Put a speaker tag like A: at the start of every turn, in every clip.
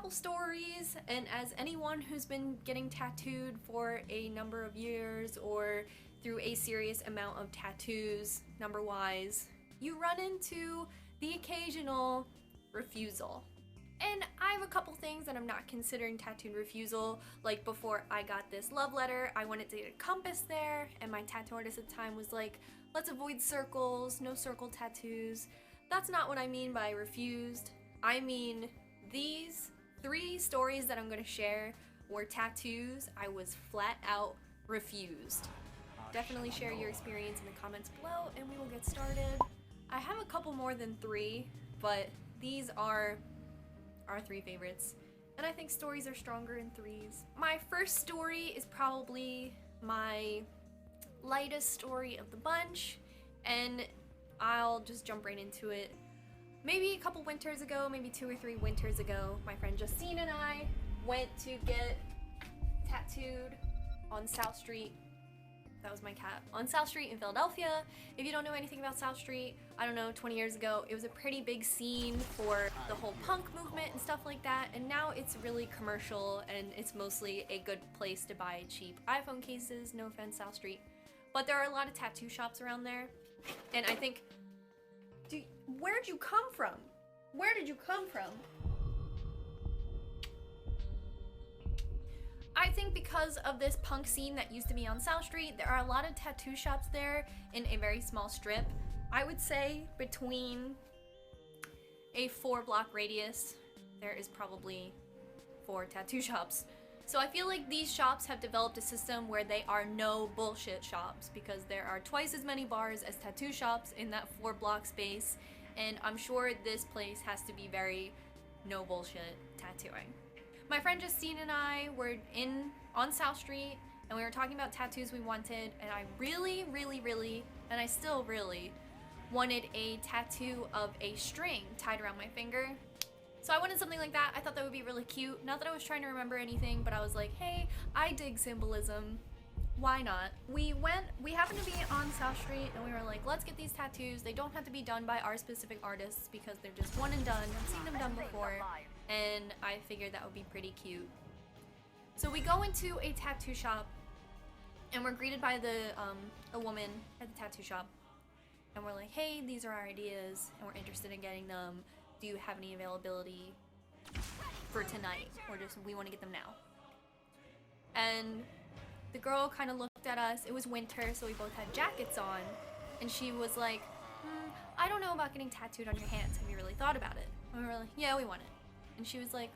A: couple stories, and as anyone who's been getting tattooed for a number of years or through a serious amount of tattoos, number-wise, you run into the occasional refusal. And I have a couple things that I'm not considering tattooed refusal. Like before I got this love letter, I wanted to get a compass there, and my tattoo artist at the time was like, let's avoid circles, no circle tattoos. That's not what I mean by refused. I mean these 3 stories that I'm gonna share were tattoos I was flat out refused. Definitely share your experience in the comments below and we will get started. I have a couple more than 3, but these are our 3 favorites. And I think stories are stronger in 3s. My first story is probably my lightest story of the bunch, and I'll just jump right into it. Maybe a couple winters ago, maybe 2 or 3 winters ago, my friend Justine and I went to get tattooed on South Street. That was my cat. On South Street in Philadelphia. If you don't know anything about South Street, I don't know, 20 years ago, it was a pretty big scene for the whole punk movement and stuff like that, and now it's really commercial and it's mostly a good place to buy cheap iPhone cases, no offense South Street. But there are a lot of tattoo shops around there, and I think, where'd you come from? Where did you come from? I think because of this punk scene that used to be on South Street, there are a lot of tattoo shops there in a very small strip. I would say between a 4-block radius, there is probably 4 tattoo shops. So I feel like these shops have developed a system where they are no bullshit shops, because there are twice as many bars as tattoo shops in that 4-block space, and I'm sure this place has to be very no bullshit tattooing. My friend Justine and I were on South Street, and we were talking about tattoos we wanted, and I really, and I still really wanted a tattoo of a string tied around my finger. So I wanted something like that. I thought that would be really cute. Not that I was trying to remember anything, but I was like, hey, I dig symbolism. Why not? We happened to be on South Street, and we were like, let's get these tattoos. They don't have to be done by our specific artists because they're just one and done. I've seen them done before, and I figured that would be pretty cute. So we go into a tattoo shop, and we're greeted by a woman at the tattoo shop, and we're like, hey, these are our ideas, and we're interested in getting them. Do you have any availability for tonight, or just we want to get them now? And the girl kind of looked at us. It was winter, so we both had jackets on, and she was like, I don't know about getting tattooed on your hands. Have you really thought about it? And we were like, yeah, we want it. And she was like,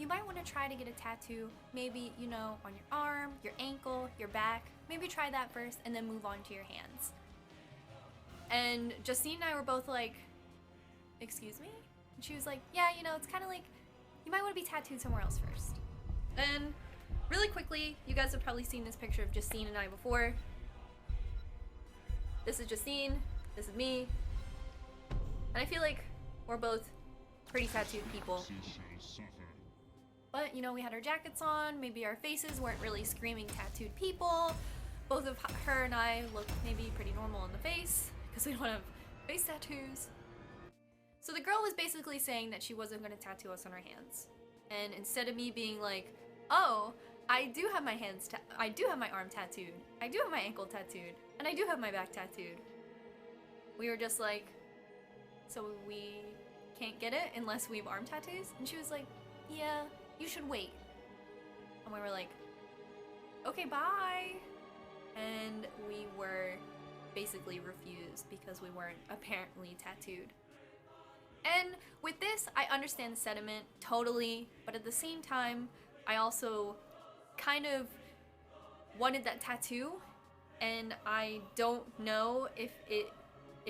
A: you might want to try to get a tattoo, maybe, you know, on your arm, your ankle, your back. Maybe try that first and then move on to your hands. And Justine and I were both like, excuse me? And she was like, yeah, you know, it's kind of like, you might want to be tattooed somewhere else first. And really quickly, you guys have probably seen this picture of Justine and I before. This is Justine, this is me. And I feel like we're both pretty tattooed people. But, you know, we had our jackets on, maybe our faces weren't really screaming tattooed people. Both of her and I look maybe pretty normal in the face, because we don't have face tattoos. So the girl was basically saying that she wasn't going to tattoo us on our hands. And instead of me being like, oh, I do have my I do have my arm tattooed, I do have my ankle tattooed, and I do have my back tattooed, we were just like, so we can't get it unless we have arm tattoos? And she was like, yeah, you should wait. And we were like, okay, bye. And we were basically refused because we weren't apparently tattooed. And with this, I understand the sentiment totally, but at the same time, I also kind of wanted that tattoo, and I don't know if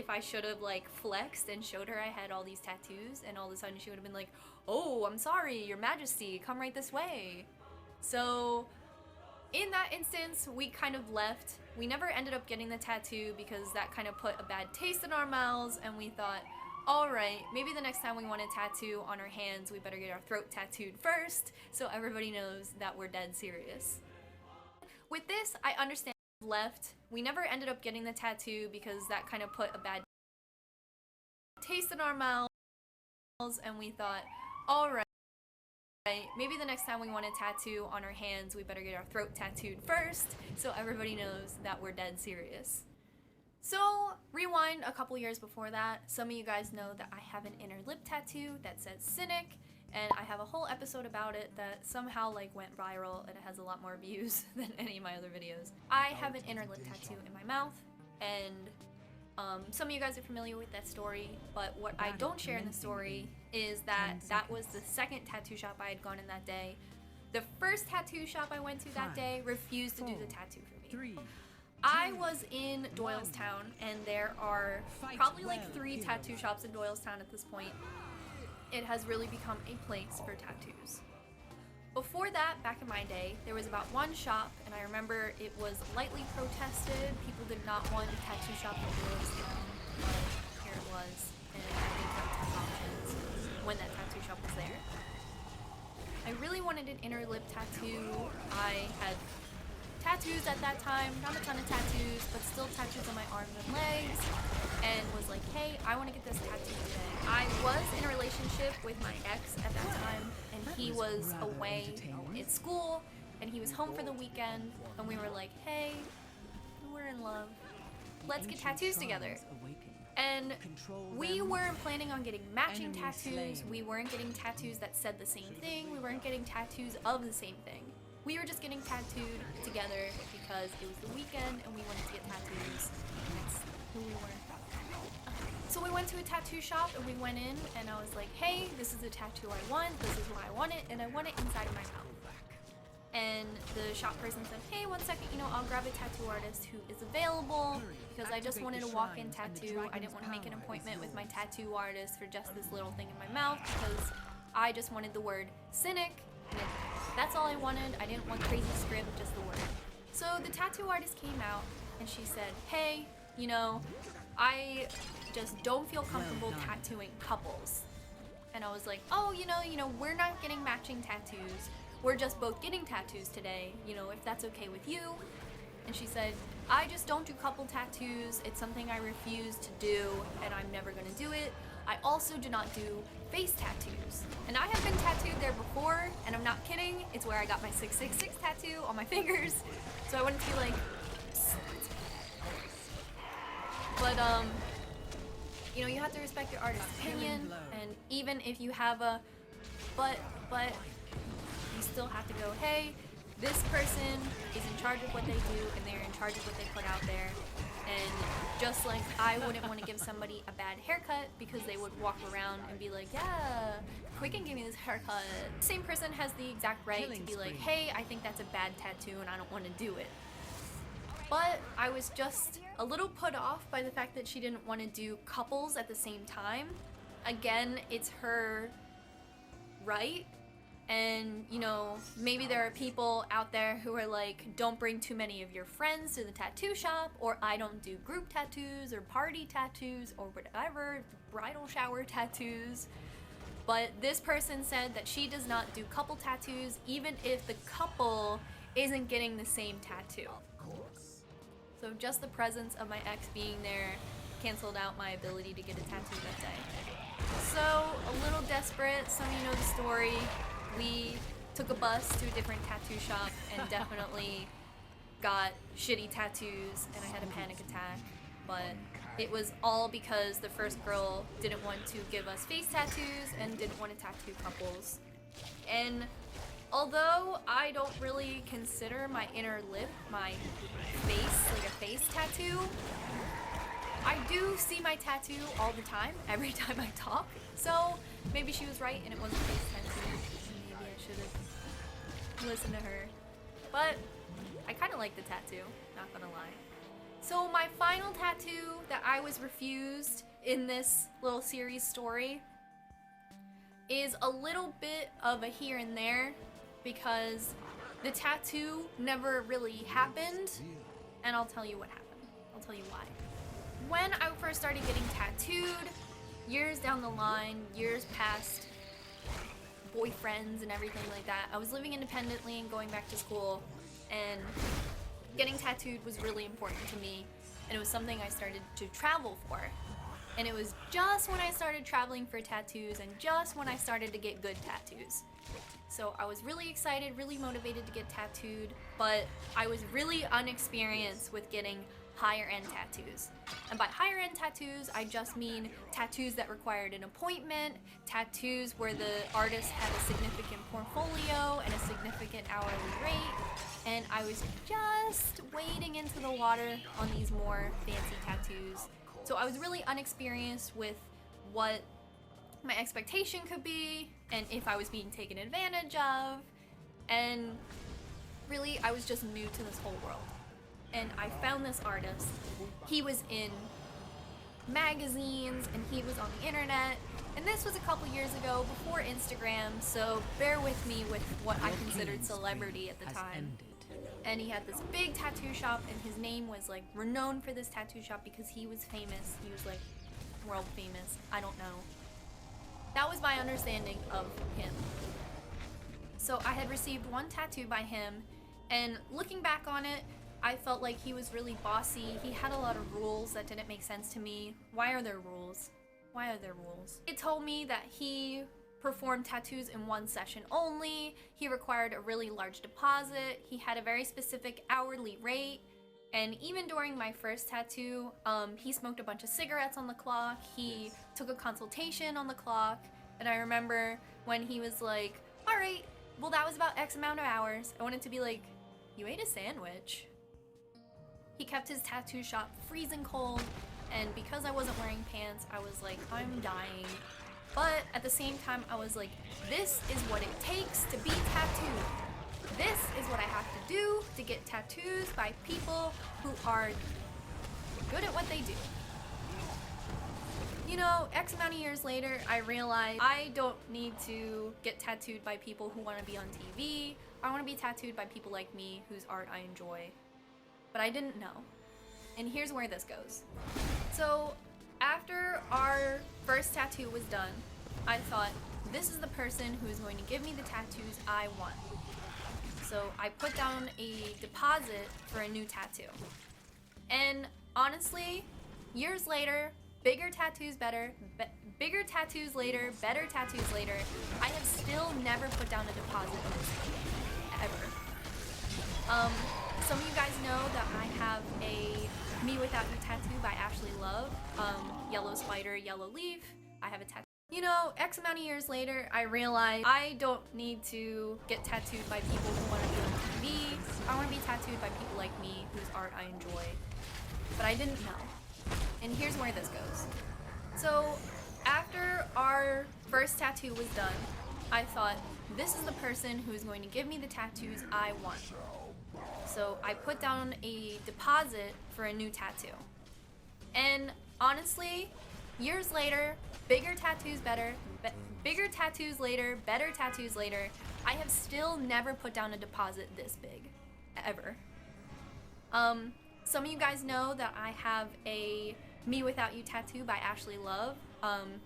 A: I should have like flexed and showed her I had all these tattoos, and all of a sudden she would have been like, oh, I'm sorry, your majesty, come right this way. So in that instance, we kind of left. We never ended up getting the tattoo because that kind of put a bad taste in our mouths, and we thought, alright, maybe the next time we want a tattoo on our hands, we better get our throat tattooed first, so everybody knows that we're dead serious. With this, I understand left. We never ended up getting the tattoo because that kind of put a bad taste in our mouths, and we thought, alright. Maybe the next time we want a tattoo on our hands, we better get our throat tattooed first, so everybody knows that we're dead serious. So, rewind a couple years before that, some of you guys know that I have an inner lip tattoo that says Cynic, and I have a whole episode about it that somehow like went viral, and it has a lot more views than any of my other videos. I have an inner lip tattoo in my mouth, and some of you guys are familiar with that story, but what I don't share in the story is that that was the second tattoo shop I had gone in that day. The first tattoo shop I went to that day refused to do the tattoo for me. I was in Doylestown, and there are probably like 3 tattoo shops in Doylestown at this point. It has really become a place for tattoos. Before that, back in my day, there was about 1 shop, and I remember it was lightly protested. People did not want a tattoo shop in Doylestown, but here it was, and I didn't have ton of options when that tattoo shop was there. I really wanted an inner lip tattoo. I had tattoos at that time, not a ton of tattoos, but still tattoos on my arms and legs, and was like, hey, I want to get this tattoo today. I was in a relationship with my ex at that time, and he was away at school, and he was home for the weekend, and we were like, hey, we're in love, let's get tattoos together. And we weren't planning on getting matching tattoos, we weren't getting tattoos that said the same thing, we weren't getting tattoos of the same thing. We were just getting tattooed together because it was the weekend and we wanted to get tattoos. That's who we were. So we went to a tattoo shop and we went in and I was like, hey, this is the tattoo I want, this is why I want it, and I want it inside of my mouth. And the shop person said, hey, 1 second, I'll grab a tattoo artist who is available, because I just wanted a walk-in tattoo. I didn't want to make an appointment with my tattoo artist for just this little thing in my mouth, because I just wanted the word Cynic. That's all I wanted. I didn't want crazy script, just the word. So the tattoo artist came out and she said, hey, I just don't feel comfortable tattooing couples. And I was like, oh, we're not getting matching tattoos. We're just both getting tattoos today, if that's okay with you. And she said, I just don't do couple tattoos. It's something I refuse to do, and I'm never gonna do it. I also do not do face tattoos. And I have been tattooed there before, and I'm not kidding. It's where I got my 666 tattoo on my fingers. So I wouldn't be like, psst. But, you have to respect your artist's opinion, and even if you have a but you still have to go, hey, this person is in charge of what they do, and they're in charge of what they put out there. And just like I wouldn't want to give somebody a bad haircut because they would walk around and be like, yeah, quick and give me this haircut. The same person has the exact right to be like, hey, I think that's a bad tattoo and I don't want to do it. But I was just a little put off by the fact that she didn't want to do couples at the same time. Again, it's her right. And, maybe there are people out there who are like, don't bring too many of your friends to the tattoo shop, or I don't do group tattoos or party tattoos or whatever, bridal shower tattoos. But this person said that she does not do couple tattoos even if the couple isn't getting the same tattoo. So just the presence of my ex being there canceled out my ability to get a tattoo that day. So, a little desperate, some of you know the story. We took a bus to a different tattoo shop and definitely got shitty tattoos, and I had a panic attack. But it was all because the first girl didn't want to give us face tattoos and didn't want to tattoo couples. And although I don't really consider my inner lip my face, like a face tattoo, I do see my tattoo all the time, every time I talk. So maybe she was right and it was a face tattoo. Maybe I should have listened to her. But I kind of like the tattoo, not gonna lie. So my final tattoo that I was refused in this little series story is a little bit of a here and there because the tattoo never really happened, and I'll tell you what happened. I'll tell you why. When I first started getting tattooed, years down the line, years past boyfriends and everything like that, I was living independently and going back to school, and getting tattooed was really important to me, and it was something I started to travel for. And it was just when I started traveling for tattoos and just when I started to get good tattoos. So I was really excited, really motivated to get tattooed, but I was really unexperienced with getting higher end tattoos. And by higher end tattoos, I just mean tattoos that required an appointment, tattoos where the artist had a significant portfolio and a significant hourly rate, and I was just wading into the water on these more fancy tattoos. So I was really unexperienced with what my expectation could be and if I was being taken advantage of, and really I was just new to this whole world. And I found this artist. He was in magazines and he was on the internet, and this was a couple years ago before Instagram, so bear with me with what I considered celebrity at the time. And he had this big tattoo shop, and his name was like renowned for this tattoo shop because he was famous. He was like world famous. I don't know. That was my understanding of him. So I had received one tattoo by him, and looking back on it, I felt like he was really bossy. He had a lot of rules that didn't make sense to me. Why are there rules? Why are there rules? It told me that he performed tattoos in one session only. He required a really large deposit. He had a very specific hourly rate. And even during my first tattoo, he smoked a bunch of cigarettes on the clock. He took a consultation on the clock. And I remember when he was like, all right, well, that was about X amount of hours. I wanted to be like, you ate a sandwich. He kept his tattoo shop freezing cold, and because I wasn't wearing pants, I was like, I'm dying. But at the same time, I was like, this is what it takes to be tattooed. This is what I have to do to get tattoos by people who are good at what they do. You know, X amount of years later, I realized I don't need to get tattooed by people who want to be on TV. I want to be tattooed by people like me whose art I enjoy. But I didn't know. And here's where this goes. So after our first tattoo was done, I thought, this is the person who is going to give me the tattoos I want. So I put down a deposit for a new tattoo. And honestly, years later, bigger tattoos later, better tattoos later, I have still never put down a deposit on this ever. Some of you guys know that I have a Me Without You tattoo by Ashley Love, Yellow Spider, Yellow Leaf. I have a tattoo. You know, X amount of years later, I realized I don't need to get tattooed by people who want to be on TV. I want to be tattooed by people like me whose art I enjoy. But I didn't know. And here's where this goes. So after our first tattoo was done, I thought, this is the person who is going to give me the tattoos I want. So I put down a deposit for a new tattoo. And honestly, years later, bigger tattoos later, better tattoos later, I have still never put down a deposit this big, ever. Some of you guys know that I have a Me Without You tattoo by Ashley Love,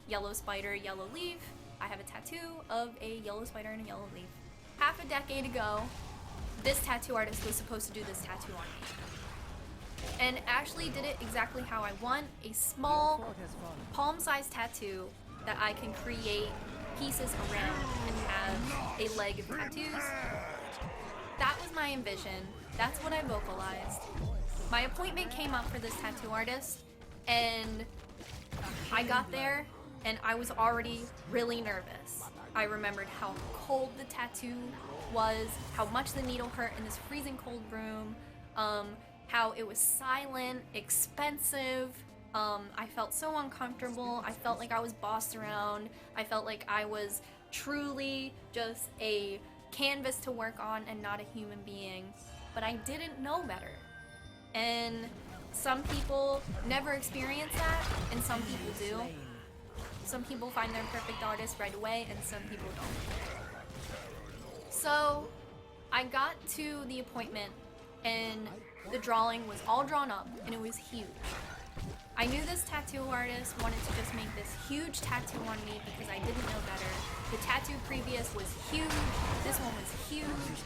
A: Yellow Spider, Yellow Leaf. I have a tattoo of a yellow spider and a yellow leaf. Half a decade ago, this tattoo artist was supposed to do this tattoo on me. And Ashley did it exactly how I want, a small palm-sized tattoo that I can create pieces around and have a leg of tattoos. That was my envision. That's what I vocalized. My appointment came up for this tattoo artist, and I got there and I was already really nervous. I remembered how cold the tattoo was, how much the needle hurt in this freezing cold room, how it was silent, expensive. I felt so uncomfortable. I felt like I was bossed around. I felt like I was truly just a canvas to work on and not a human being. But I didn't know better. And some people never experience that, and some people do. Some people find their perfect artist right away, and some people don't. So I got to the appointment, and the drawing was all drawn up, and it was huge. I knew this tattoo artist wanted to just make this huge tattoo on me because I didn't know better. The tattoo previous was huge, this one was huge,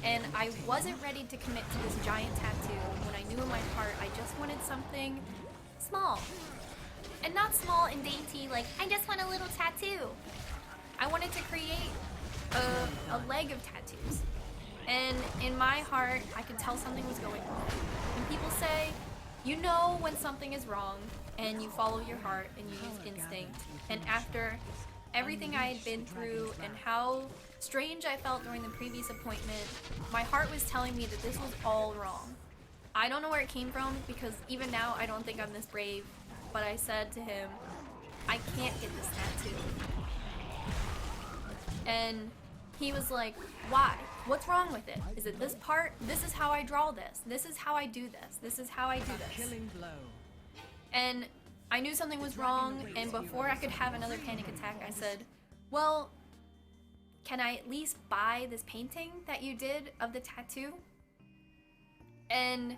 A: and I wasn't ready to commit to this giant tattoo when I knew in my heart I just wanted something small. And not small and dainty, like, I just want a little tattoo. I wanted to create a leg of tattoos. And in my heart, I could tell something was going wrong. And people say, you know when something is wrong, and you follow your heart and you use instinct. And after everything I had been through and how strange I felt during the previous appointment, my heart was telling me that this was all wrong. I don't know where it came from, because even now I don't think I'm this brave, but I said to him, I can't get this tattoo. And he was like, why? What's wrong with it? Is it this part? This is how I draw this. This is how I do this. This is how I do this. And I knew something was wrong, and before I could have another panic attack, I said, well, can I at least buy this painting that you did of the tattoo? And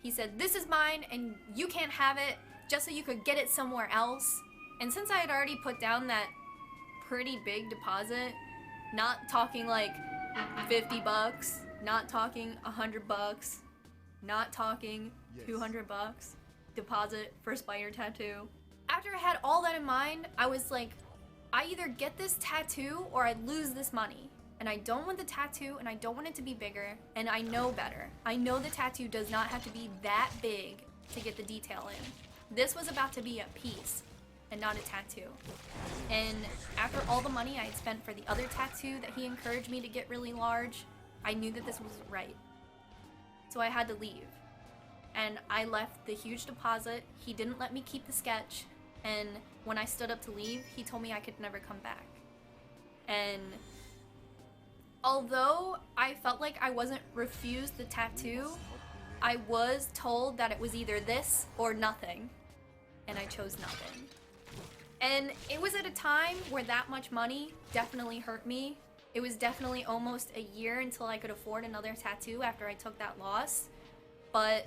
A: he said, this is mine and you can't have it, just so you could get it somewhere else. And since I had already put down that pretty big deposit, not talking like 50 bucks, not talking 100 bucks, not talking 200 bucks deposit for a spider tattoo. After I had all that in mind, I was like, I either get this tattoo or I lose this money. And I don't want the tattoo, and I don't want it to be bigger, and I know better. I know the tattoo does not have to be that big to get the detail in. This was about to be a piece and not a tattoo. And after all the money I had spent for the other tattoo that he encouraged me to get really large, I knew that this wasn't right. So I had to leave. And I left the huge deposit. He didn't let me keep the sketch. And when I stood up to leave, he told me I could never come back. And although I felt like I wasn't refused the tattoo, I was told that it was either this or nothing. And I chose nothing. And it was at a time where that much money definitely hurt me. It was definitely almost a year until I could afford another tattoo after I took that loss. But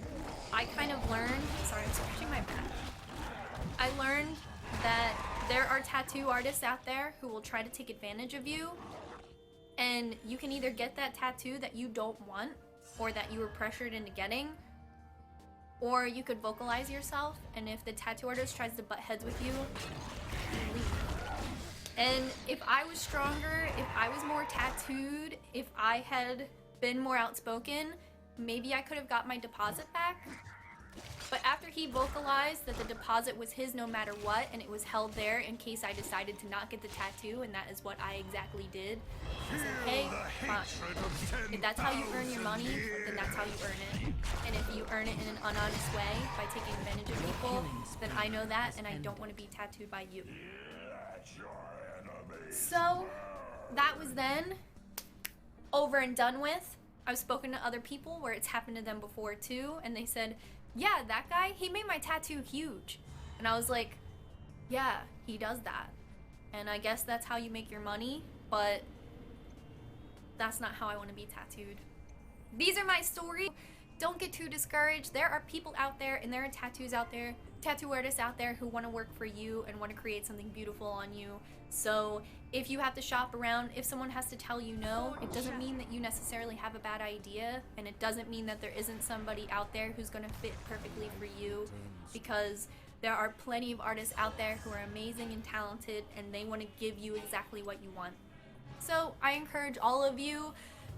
A: I kind of learned, sorry, I'm scratching my back. I learned that there are tattoo artists out there who will try to take advantage of you. And you can either get that tattoo that you don't want, or that you were pressured into getting, or you could vocalize yourself, and if the tattoo artist tries to butt heads with you, leave. And if I was stronger, if I was more tattooed, if I had been more outspoken, maybe I could have got my deposit back. But after he vocalized that the deposit was his no matter what, and it was held there in case I decided to not get the tattoo, and that is what I exactly did, I said, hey, fine. If that's how you earn your money, then that's how you earn it. And if you earn it in an unhonest way, by taking advantage of people, then I know that, and I don't want to be tattooed by you. So, that was then over and done with. I've spoken to other people where it's happened to them before too, and they said, yeah, that guy, he made my tattoo huge. And I was like, yeah, he does that. And I guess that's how you make your money, but that's not how I want to be tattooed. These are my stories. Don't get too discouraged. There are people out there, and there are tattoos out there, tattoo artists out there who want to work for you and want to create something beautiful on you. So if you have to shop around, if someone has to tell you no, it doesn't mean that you necessarily have a bad idea, and it doesn't mean that there isn't somebody out there who's going to fit perfectly for you, because there are plenty of artists out there who are amazing and talented, and they want to give you exactly what you want. So I encourage all of you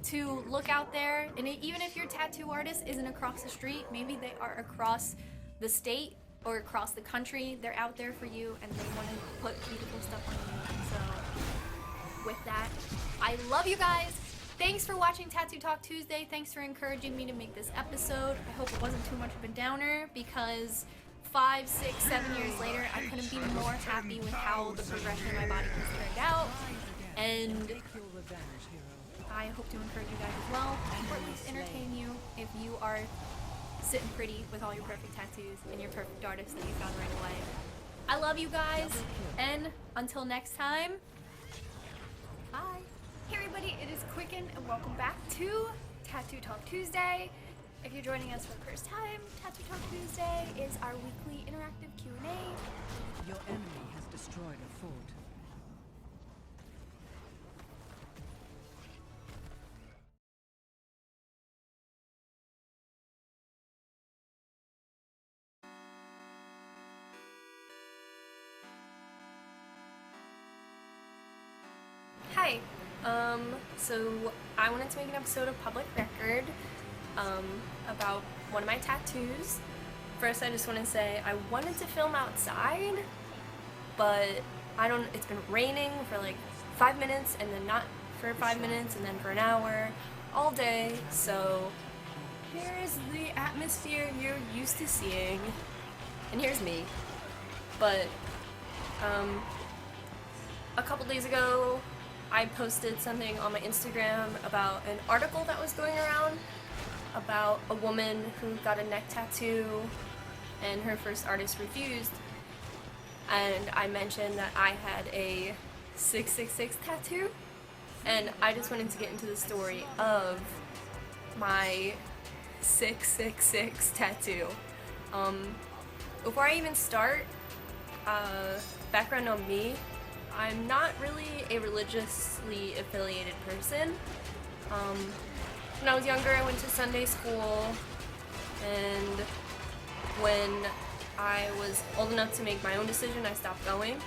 A: to look out there, and even if your tattoo artist isn't across the street, maybe they are across the state or across the country, they're out there for you, and they want to put beautiful stuff on you. So with that, I love you guys. Thanks for watching Tattoo Talk Tuesday. Thanks for encouraging me to make this episode. I hope it wasn't too much of a downer, because 5, 6, 7 years later, I couldn't be more happy with how the progression of my body has turned out. And I hope to encourage you guys as well, or at least entertain you if you are sitting pretty with all your perfect tattoos and your perfect artist that you found right away. I love you guys, and until next time, bye. Hey everybody, it is Quicken, and welcome back to Tattoo Talk Tuesday. If you're joining us for the first time, Tattoo Talk Tuesday is our weekly interactive Q&A.
B: Your enemy has destroyed a fort.
A: So I wanted to make an episode of Public Record, about one of my tattoos. First, I just want to say I wanted to film outside, but it's been raining for like 5 minutes, and then not for 5 minutes, and then for an hour, all day, so here's the atmosphere you're used to seeing, and here's me. But, a couple days ago, I posted something on my Instagram about an article that was going around about a woman who got a neck tattoo and her first artist refused, and I mentioned that I had a 666 tattoo, and I just wanted to get into the story of my 666 tattoo. Before I even start, background on me, I'm not really a religiously affiliated person. When I was younger, I went to Sunday school, and when I was old enough to make my own decision, I stopped going.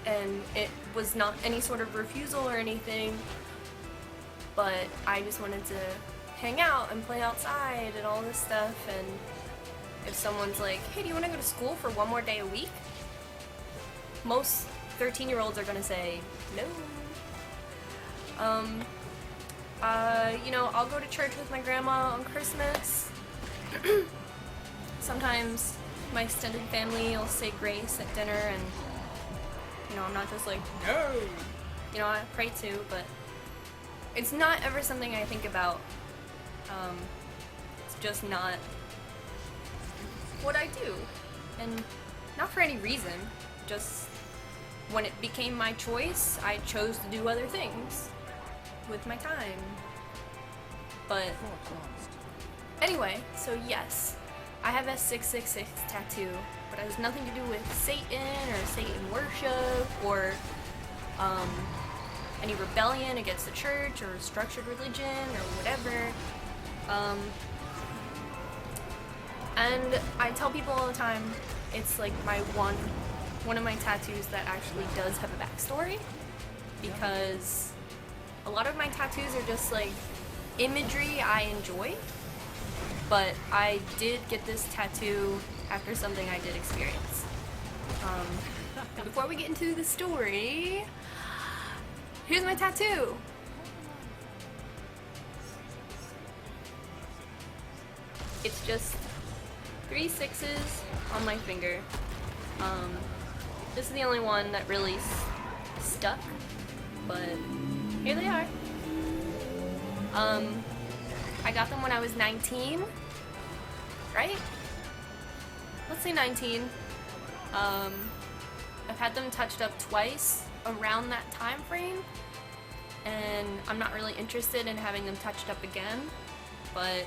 A: And it was not any sort of refusal or anything, but I just wanted to hang out and play outside and all this stuff. And if someone's like, hey, do you want to go to school for one more day a week? Most 13-year-olds are gonna say no. I'll go to church with my grandma on Christmas. Sometimes my extended family will say grace at dinner, and I'm not just like, no. I pray too, but it's not ever something I think about. It's just not what I do, and not for any reason, just when it became my choice, I chose to do other things with my time. But anyway, so yes, I have a 666 tattoo, but it has nothing to do with Satan or Satan worship or any rebellion against the church or structured religion or whatever. And I tell people all the time, it's like my one of my tattoos that actually does have a backstory, because a lot of my tattoos are just like imagery I enjoy, but I did get this tattoo after something I did experience. And before we get into the story, here's my tattoo. It's just 3 6s on my finger. This is the only one that really stuck, but here they are. I got them when I was 19, right? Let's say 19. I've had them touched up twice around that time frame, and I'm not really interested in having them touched up again, but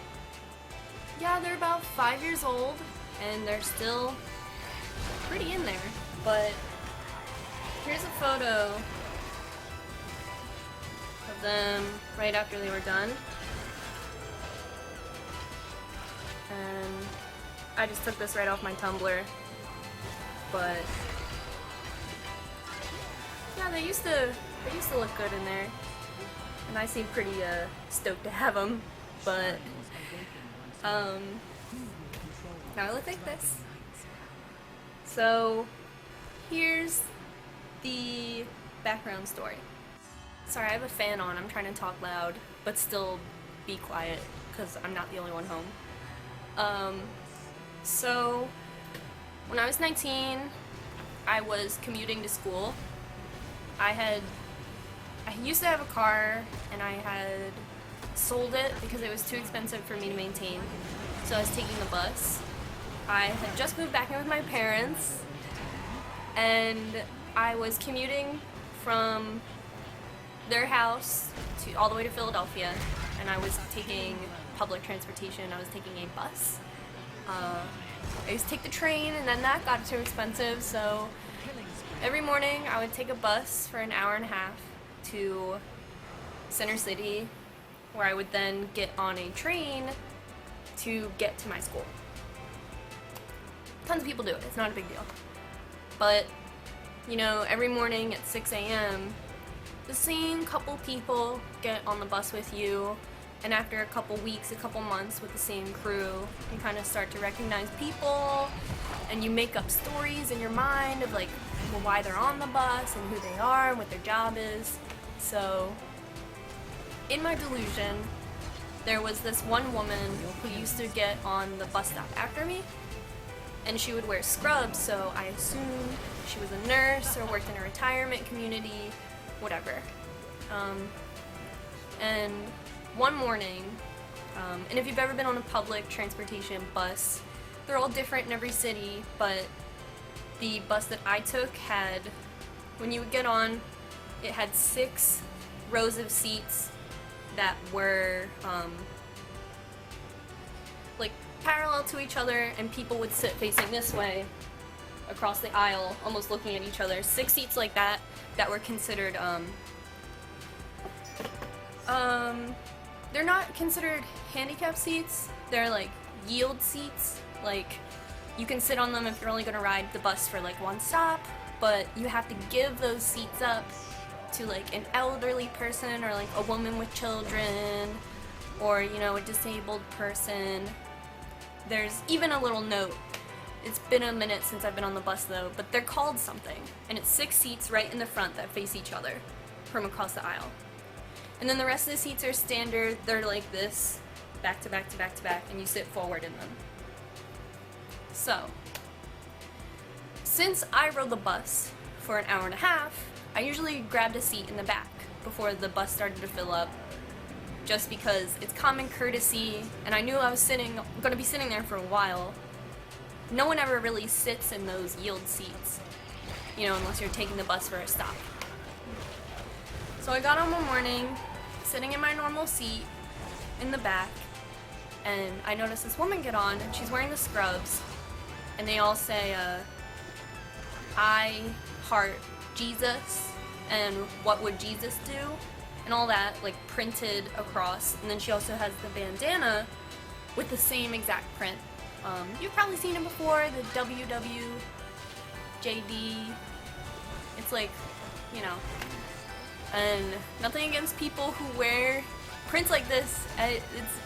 A: yeah, they're about 5 years old, and they're still pretty in there. But here's a photo of them right after they were done. And I just took this right off my Tumblr. But yeah, they used to look good in there. And I seem pretty stoked to have them. But now I look like this. So here's the background story. Sorry, I have a fan on. I'm trying to talk loud, but still be quiet, because I'm not the only one home. So when I was 19, I was commuting to school. I used to have a car, and I had sold it because it was too expensive for me to maintain. So I was taking the bus. I had just moved back in with my parents, and I was commuting from their house all the way to Philadelphia, and I was taking public transportation. I was taking a bus. I used to take the train, and then that got too expensive, so every morning I would take a bus for an hour and a half to Center City, where I would then get on a train to get to my school. Tons of people do it, it's not a big deal. But, every morning at 6 a.m., the same couple people get on the bus with you, and after a couple weeks, a couple months with the same crew, you kind of start to recognize people, and you make up stories in your mind of like, well, why they're on the bus and who they are and what their job is. So, in my delusion, there was this one woman who used to get on the bus stop after me, and she would wear scrubs, so I assumed she was a nurse or worked in a retirement community, whatever. And one morning, and if you've ever been on a public transportation bus, they're all different in every city, but the bus that I took had, when you would get on, it had 6 rows of seats that were like parallel to each other, and people would sit facing this way across the aisle, almost looking at each other. 6 seats like that were considered they're not considered handicap seats, they're like yield seats. Like, you can sit on them if you're only going to ride the bus for like one stop, but you have to give those seats up to like an elderly person or like a woman with children or, you know, a disabled person. There's even a little note. It's been a minute since I've been on the bus though, but they're called something, and it's 6 seats right in the front that face each other from across the aisle. And then the rest of the seats are standard. They're like this, back to back to back to back, and you sit forward in them. So, since I rode the bus for an hour and a half, I usually grabbed a seat in the back before the bus started to fill up, just because it's common courtesy, and I knew I was going to be sitting there for a while. No one ever really sits in those yield seats, you know, unless you're taking the bus for a stop. So I got on one morning, sitting in my normal seat in the back, and I noticed this woman get on, and she's wearing the scrubs, and they all say, I heart Jesus, and what would Jesus do, and all that, like, printed across. And then she also has the bandana with the same exact print. You've probably seen it before, the WWJD. It's like, you know, and nothing against people who wear prints like this.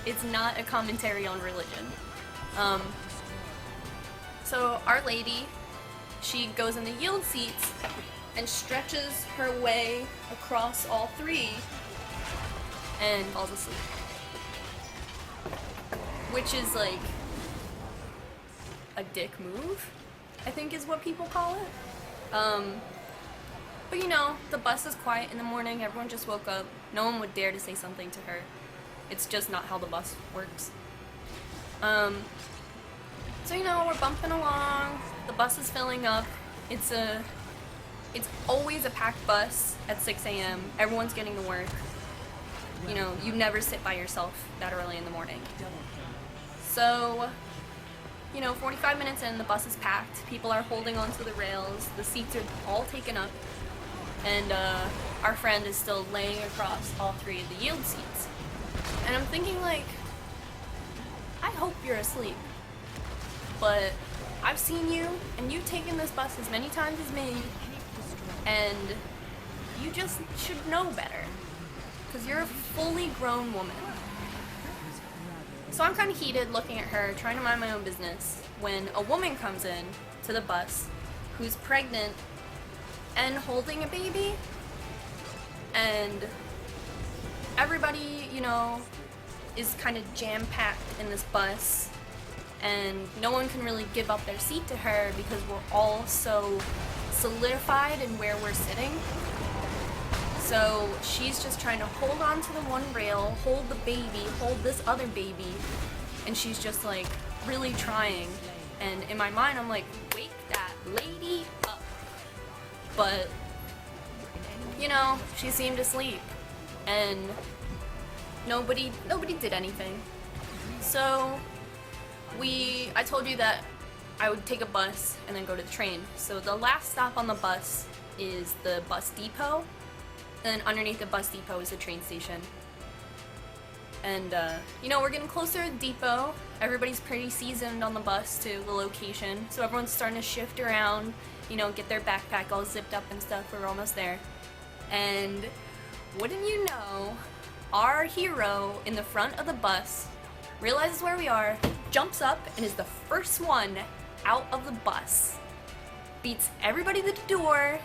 A: It's not a commentary on religion. So Our Lady, she goes in the yield seats and stretches her way across all 3 and falls asleep. Which is like a dick move, I think is what people call it. But you know, the bus is quiet in the morning, everyone just woke up, no one would dare to say something to her. It's just not how the bus works. So you know, we're bumping along, the bus is filling up, it's always a packed bus at 6 a.m. Everyone's getting to work. You know, you never sit by yourself that early in the morning. So, you know, 45 minutes in, the bus is packed, people are holding onto the rails, the seats are all taken up, and our friend is still laying across all 3 of the yield seats. And I'm thinking, like, I hope you're asleep, but I've seen you, and you've taken this bus as many times as me, and you just should know better, because you're a fully grown woman. So I'm kind of heated looking at her, trying to mind my own business, when a woman comes in to the bus who's pregnant and holding a baby, and everybody, you know, is kind of jam-packed in this bus, and no one can really give up their seat to her because we're all so solidified in where we're sitting. So she's just trying to hold on to the one rail, hold the baby, hold this other baby, and she's just like really trying. And in my mind, I'm like, wake that lady up. But, you know, she seemed asleep, and nobody did anything. So I told you that I would take a bus and then go to the train. So the last stop on the bus is the bus depot. And underneath the bus depot is the train station. And, you know, we're getting closer to the depot. Everybody's pretty seasoned on the bus to the location. So everyone's starting to shift around, you know, get their backpack all zipped up and stuff. We're almost there. And wouldn't you know, our hero in the front of the bus realizes where we are, jumps up, and is the first one out of the bus. Beats everybody to the door.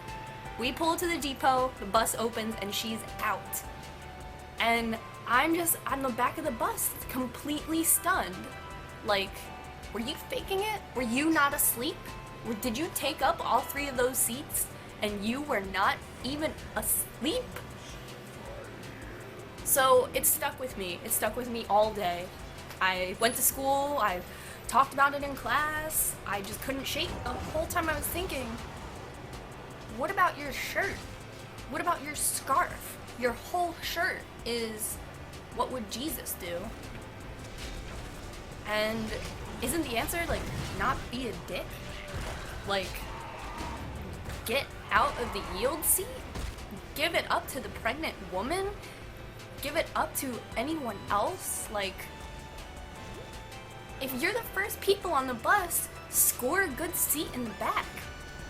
A: We pull to the depot, the bus opens, and she's out. And I'm just on the back of the bus, completely stunned. Like, were you faking it? Were you not asleep? Did you take up all 3 of those seats and you were not even asleep? So it stuck with me. It stuck with me all day. I went to school, I talked about it in class, I just couldn't shake the whole time I was thinking, what about your shirt? What about your scarf? Your whole shirt is, what would Jesus do? And isn't the answer, like, not be a dick? Like, get out of the yield seat? Give it up to the pregnant woman? Give it up to anyone else? Like, if you're the first people on the bus, score a good seat in the back.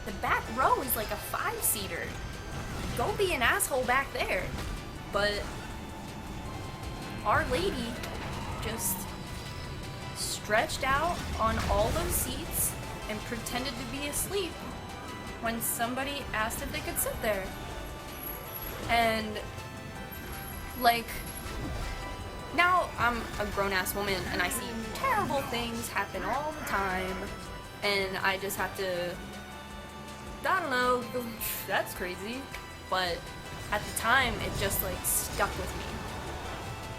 A: The back row is like a 5-seater. Go be an asshole back there. But Our Lady just stretched out on all those seats and pretended to be asleep when somebody asked if they could sit there. And, like, now I'm a grown-ass woman and I see terrible things happen all the time, and I just have to, I don't know, that's crazy, but at the time it just, like, stuck with me.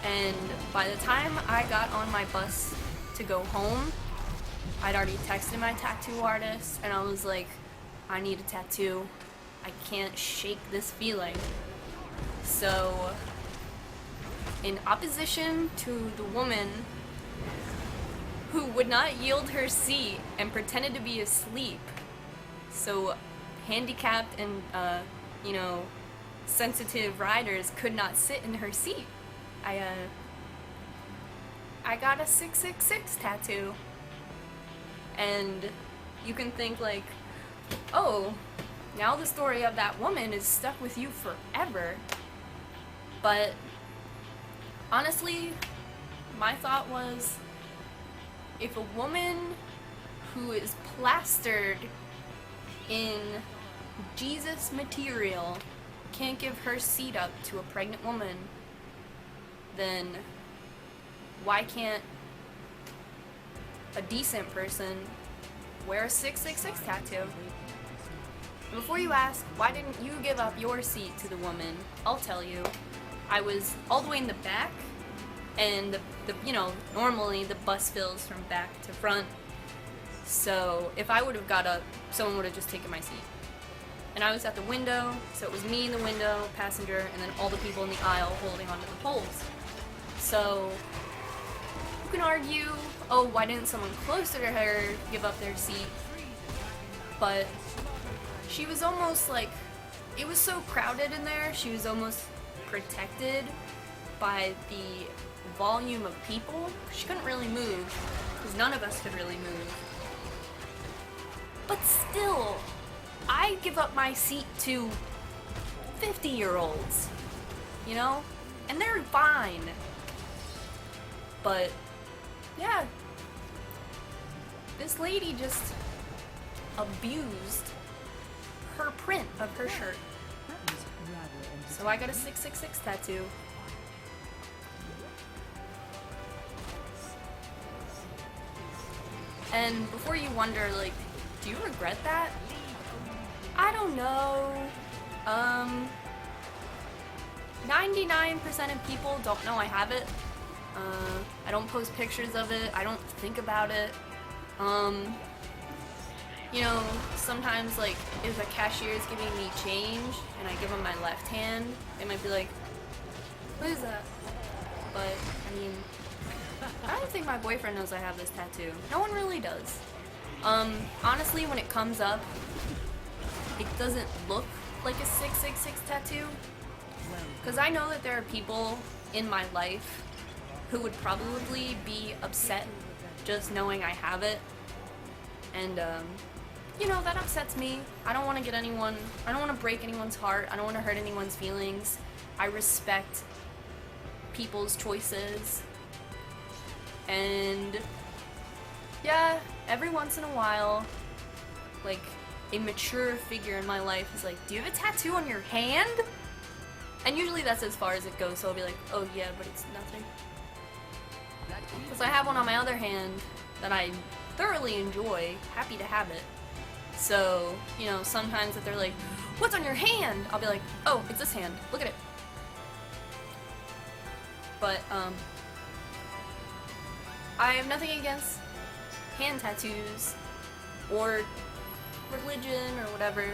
A: And by the time I got on my bus to go home, I'd already texted my tattoo artist and I was like, I need a tattoo. I can't shake this feeling. So, in opposition to the woman who would not yield her seat and pretended to be asleep, so handicapped and, sensitive riders could not sit in her seat, I got a 666 tattoo. And you can think, like, oh, now the story of that woman is stuck with you forever. But honestly, my thought was, if a woman who is plastered in Jesus material can't give her seat up to a pregnant woman, then why can't a decent person wear a 666 tattoo? Before you ask, why didn't you give up your seat to the woman? I'll tell you. I was all the way in the back, and normally the bus fills from back to front. So if I would have got up, someone would have just taken my seat. And I was at the window, so it was me in the window, passenger, and then all the people in the aisle holding onto the poles. So you can argue, oh, why didn't someone closer to her give up their seat? But she was almost like, it was so crowded in there, she was almost protected by the volume of people. She couldn't really move, because none of us could really move. But still, I give up my seat to 50-year-olds, and they're fine. But, yeah, this lady just abused her print of her shirt. So I got a 666 tattoo. And before you wonder, like, do you regret that? I don't know. 99% of people don't know I have it. I don't post pictures of it. I don't think about it. Sometimes, like, if a cashier is giving me change and I give them my left hand, they might be like, what is that? But, I mean, I don't think my boyfriend knows I have this tattoo. No one really does. Honestly, when it comes up, it doesn't look like a 666 tattoo. Because I know that there are people in my life who would probably be upset just knowing I have it. And, that upsets me. I don't want to break anyone's heart. I don't want to hurt anyone's feelings. I respect people's choices. And yeah, every once in a while, like, a mature figure in my life is like, do you have a tattoo on your hand? And usually that's as far as it goes, so I'll be like, oh yeah, but it's nothing. Because I have one on my other hand that I thoroughly enjoy, happy to have it. So, you know, sometimes if they're like, what's on your hand? I'll be like, oh, it's this hand, look at it. But, I have nothing against hand tattoos or religion or whatever.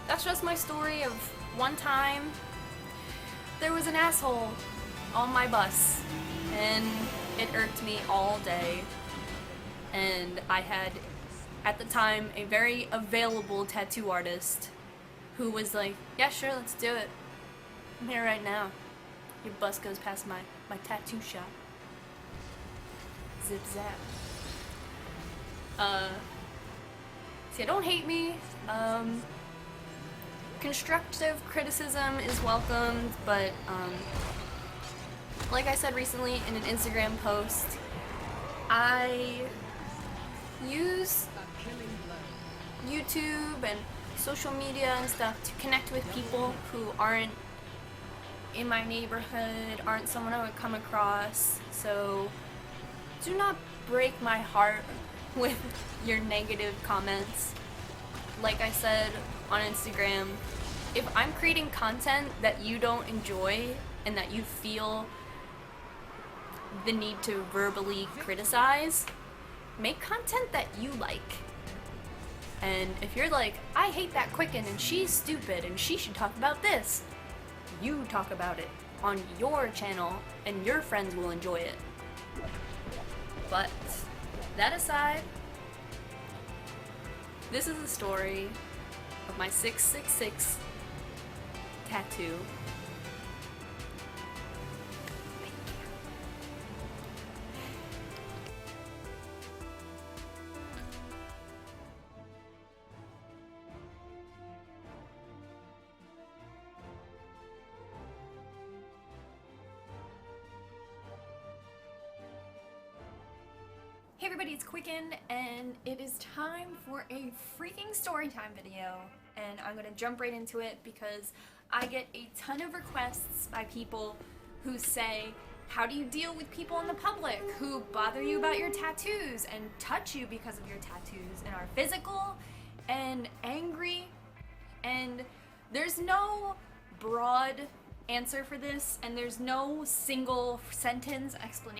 A: That's just my story of one time there was an asshole on my bus and it irked me all day. And I had, at the time, a very available tattoo artist who was like, yeah, sure, let's do it. I'm here right now. Your bus goes past my tattoo shop. Zip zap. See, don't hate me. Constructive criticism is welcomed, but like I said recently in an Instagram post, I use YouTube and social media and stuff to connect with people who aren't in my neighborhood, aren't someone I would come across. So do not break my heart with your negative comments. Like I said on Instagram, if I'm creating content that you don't enjoy and that you feel the need to verbally criticize, make content that you like. And if you're like, I hate that Quicken and she's stupid and she should talk about this, you talk about it on your channel and your friends will enjoy it. But that aside, this is the story of my 666 tattoo. Hey everybody, it's Quicken, and it is time for a freaking storytime video. And I'm gonna jump right into it because I get a ton of requests by people who say, how do you deal with people in the public who bother you about your tattoos and touch you because of your tattoos and are physical and angry? And there's no broad answer for this, and there's no single sentence explanation